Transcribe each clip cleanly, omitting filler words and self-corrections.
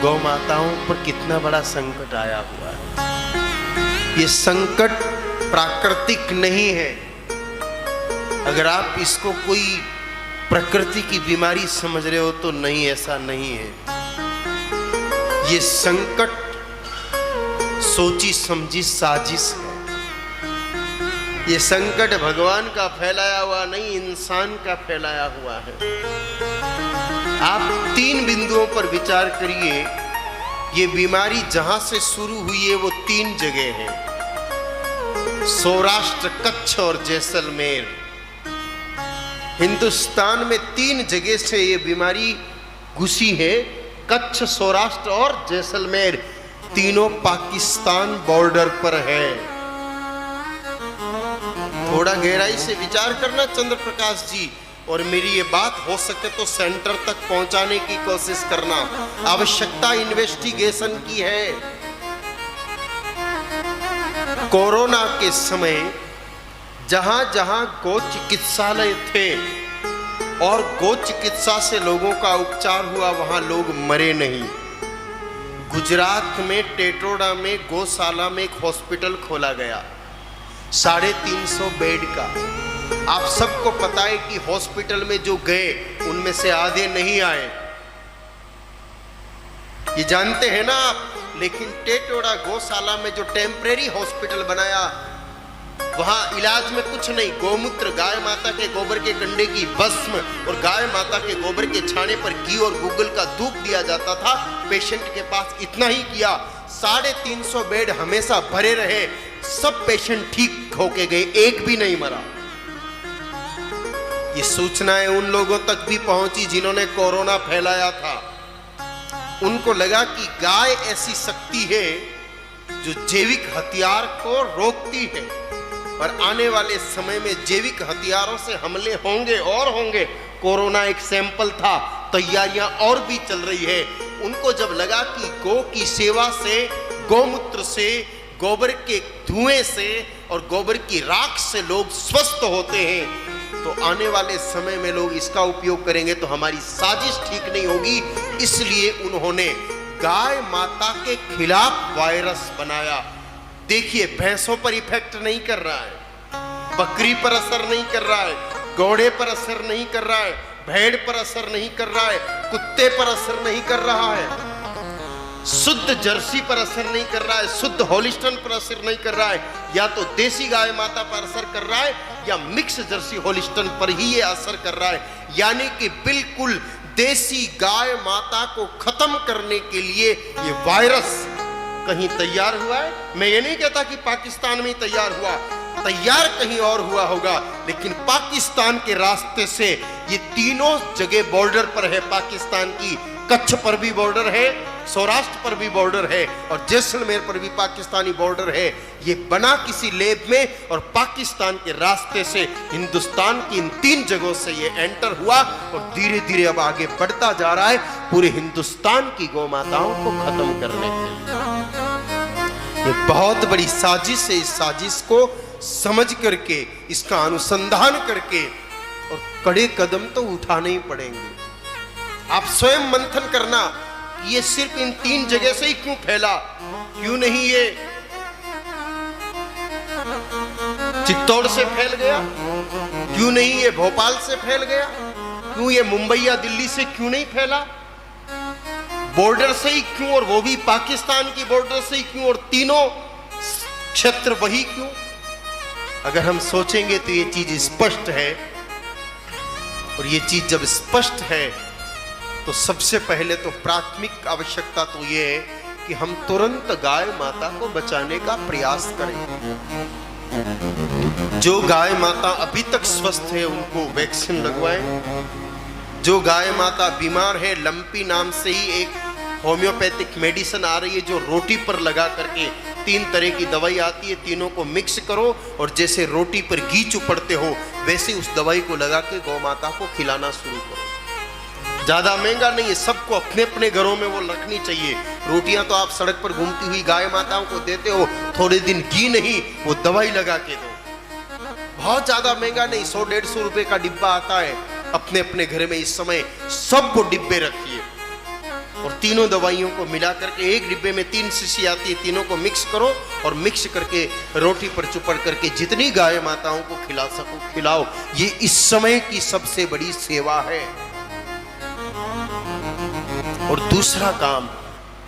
गौ माताओं पर कितना बड़ा संकट आया हुआ है। ये संकट प्राकृतिक नहीं है। अगर आप इसको कोई प्रकृति की बीमारी समझ रहे हो तो नहीं, ऐसा नहीं है। ये संकट सोची समझी साजिश है। ये संकट भगवान का फैलाया हुआ नहीं, इंसान का फैलाया हुआ है। आप 3 बिंदुओं पर विचार करिए। ये बीमारी जहां से शुरू हुई है वो 3 जगह है, सौराष्ट्र, कच्छ और जैसलमेर। हिंदुस्तान में 3 जगह से ये बीमारी घुसी है, कच्छ, सौराष्ट्र और जैसलमेर। तीनों पाकिस्तान बॉर्डर पर है। थोड़ा गहराई से विचार करना चंद्र प्रकाश जी, और मेरी ये बात हो सके तो सेंटर तक पहुंचाने की कोशिश करना। आवश्यकता इन्वेस्टिगेशन की है। कोरोना के समय जहां जहां गो चिकित्सालय थे और गो चिकित्सा से लोगों का उपचार हुआ, वहां लोग मरे नहीं। गुजरात में टेटोड़ा में गौशाला में एक हॉस्पिटल खोला गया 350 बेड का। आप सबको पता है कि हॉस्पिटल में जो गए उनमें से आधे नहीं आए, ये जानते हैं ना आप। लेकिन टेटोड़ा गौशाला में जो टेम्परेरी हॉस्पिटल बनाया, वहां इलाज में कुछ नहीं, गोमूत्र, गाय माता के गोबर के कंडे की भस्म और गाय माता के गोबर के छाने पर घी और गूगल का धूप दिया जाता था पेशेंट के पास। इतना ही किया। 350 बेड हमेशा भरे रहे। सब पेशेंट ठीक होके गए, एक भी नहीं मरा। ये सूचनाएं उन लोगों तक भी पहुंची जिन्होंने कोरोना फैलाया था। उनको लगा कि गाय ऐसी शक्ति है जो जैविक हथियार को रोकती है, और आने वाले समय में जैविक हथियारों से हमले होंगे और होंगे। कोरोना एक सैंपल था, तैयारियां और भी चल रही है। उनको जब लगा कि गौ की सेवा से, गौमूत्र से, गोबर के धुएं से और गोबर की राख से लोग स्वस्थ होते हैं, तो आने वाले समय में लोग इसका उपयोग करेंगे तो हमारी साजिश ठीक नहीं होगी। इसलिए उन्होंने गाय माता के खिलाफ वायरस बनाया। देखिए, भैंसों पर इफेक्ट नहीं कर रहा है, बकरी पर असर नहीं कर रहा है, घोड़े पर असर नहीं कर रहा है, भेड़ पर असर नहीं कर रहा है, कुत्ते पर असर नहीं कर रहा है, शुद्ध जर्सी पर असर नहीं कर रहा है, शुद्ध होलिस्टन पर असर नहीं कर रहा है। या तो देसी गाय माता पर असर कर रहा है या मिक्स जर्सी होलिस्टन पर ही ये असर कर रहा है। यानी कि बिल्कुल देसी गाय माता को खत्म करने के लिए ये वायरस कहीं तैयार हुआ है। मैं ये नहीं कहता कि पाकिस्तान में ही तैयार हुआ, तैयार कहीं और हुआ होगा, लेकिन पाकिस्तान के रास्ते से ये तीनों जगह बॉर्डर पर है पाकिस्तान की। कच्छ पर भी बॉर्डर है, सौराष्ट्र पर भी बॉर्डर है और जैसलमेर पर भी पाकिस्तानी बॉर्डर है। ये बना किसी लैब में और पाकिस्तान के रास्ते से हिंदुस्तान की इन 3 जगहों से ये एंटर हुआ और धीरे धीरे अब आगे बढ़ता जा रहा है पूरे हिंदुस्तान की गौ माताओं को खत्म करने के लिए। ये बहुत बड़ी साजिश है। इस साजिश को समझ करके, इसका अनुसंधान करके और कड़े कदम तो उठाने ही पड़ेंगे। आप स्वयं मंथन करना, ये सिर्फ इन 3 जगह से ही क्यों फैला? क्यों नहीं ये चित्तौड़ से फैल गया? क्यों नहीं ये भोपाल से फैल गया? क्यों ये मुंबई या दिल्ली से क्यों नहीं फैला? बॉर्डर से ही क्यों, और वो भी पाकिस्तान की बॉर्डर से ही क्यों, और तीनों क्षेत्र वही क्यों? अगर हम सोचेंगे तो ये चीज स्पष्ट है, और ये चीज जब स्पष्ट है तो सबसे पहले तो प्राथमिक आवश्यकता तो ये है कि हम तुरंत गाय माता को बचाने का प्रयास करें। जो गाय माता अभी तक स्वस्थ है उनको वैक्सीन लगवाएं। जो गाय माता बीमार है, लंपी नाम से ही एक होम्योपैथिक मेडिसिन आ रही है जो रोटी पर लगा करके 3 तरह की दवाई आती है, तीनों को मिक्स करो और जैसे रोटी पर घी चुपड़ते हो वैसे उस दवाई को लगा के गौ माता को खिलाना शुरू करो। ज्यादा महंगा नहीं है, सबको अपने अपने घरों में वो रखनी चाहिए। रोटियां तो आप सड़क पर घूमती हुई गाय माताओं को देते हो, थोड़े दिन घी नहीं वो दवाई लगा के दो। बहुत ज्यादा महंगा नहीं, 100-150 रुपए का डिब्बा आता है। अपने अपने घर में इस समय सब वो डिब्बे रखिए। और तीनों दवाइयों को मिला करके एक डिब्बे में 3 शीशी आती है, तीनों को मिक्स करो और मिक्स करके रोटी पर चुपड़ करके जितनी गाय माताओं को खिला सको खिलाओ। ये इस समय की सबसे बड़ी सेवा है। और दूसरा काम,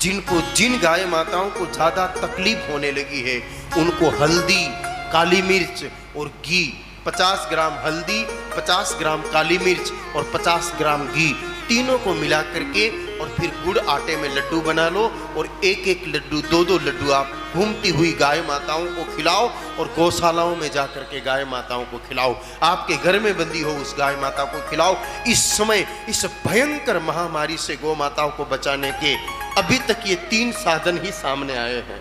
जिन गाय माताओं को ज्यादा तकलीफ होने लगी है उनको हल्दी, काली मिर्च और घी, 50 ग्राम हल्दी, 50 ग्राम काली मिर्च और 50 ग्राम घी, तीनों को मिला करके और फिर गुड़ आटे में लड्डू बना लो और एक एक लड्डू, 2-2 लड्डू आप घूमती हुई गाय माताओं को खिलाओ और गौशालाओं में जा करके गाय माताओं को खिलाओ। आपके घर में बंदी हो उस गाय माता को खिलाओ। इस समय इस भयंकर महामारी से गौ माताओं को बचाने के अभी तक ये 3 साधन ही सामने आए हैं।